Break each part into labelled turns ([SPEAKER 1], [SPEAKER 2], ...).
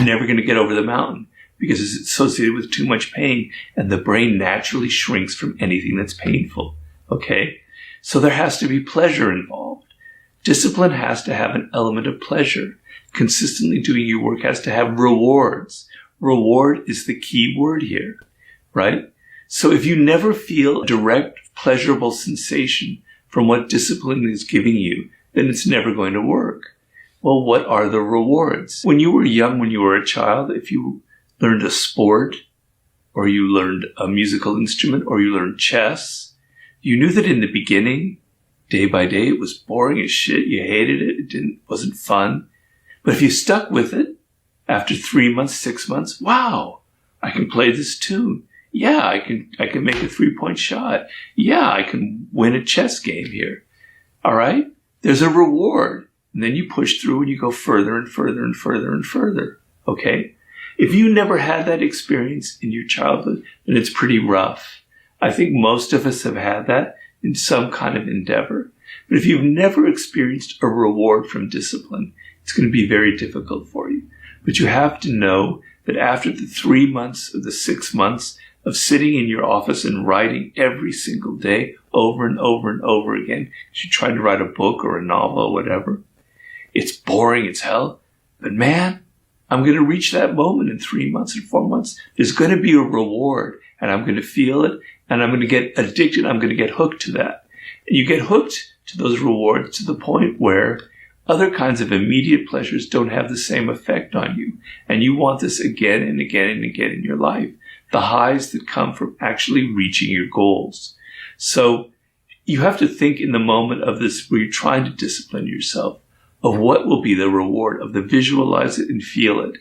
[SPEAKER 1] never going to get over the mountain because it's associated with too much pain, and the brain naturally shrinks from anything that's painful. Okay? So there has to be pleasure involved. Discipline has to have an element of pleasure. Consistently doing your work has to have rewards. Reward is the key word here, right? So if you never feel a direct, pleasurable sensation from what discipline is giving you, then it's never going to work. Well, what are the rewards? When you were young, when you were a child, if you learned a sport, or you learned a musical instrument, or you learned chess, you knew that in the beginning, day by day, it was boring as shit. You hated it. It wasn't fun. But if you stuck with it, after 3 months, 6 months, wow, I can play this tune. Yeah, I can make a 3-point shot. Yeah, I can win a chess game here. All right? There's a reward. And then you push through and you go further and further and further and further. Okay? If you never had that experience in your childhood, then it's pretty rough. I think most of us have had that in some kind of endeavor. But if you've never experienced a reward from discipline, it's going to be very difficult for you. But you have to know that after the 3 months or the 6 months of sitting in your office and writing every single day over and over and over again, as you're trying to write a book or a novel or whatever, it's boring as hell. But man, I'm going to reach that moment in 3 months and 4 months. There's going to be a reward, and I'm going to feel it, and I'm going to get addicted. I'm going to get hooked to that. And you get hooked to those rewards to the point where other kinds of immediate pleasures don't have the same effect on you. And you want this again and again and again in your life. The highs that come from actually reaching your goals. So you have to think in the moment of this where you're trying to discipline yourself of what will be the reward, of the visualize it and feel it.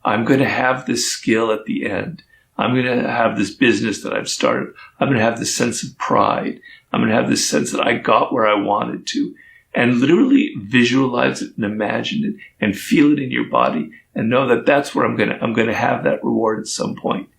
[SPEAKER 1] I'm going to have this skill at the end. I'm going to have this business that I've started. I'm going to have this sense of pride. I'm going to have this sense that I got where I wanted to. And literally visualize it and imagine it and feel it in your body and know that that's where I'm going to have that reward at some point.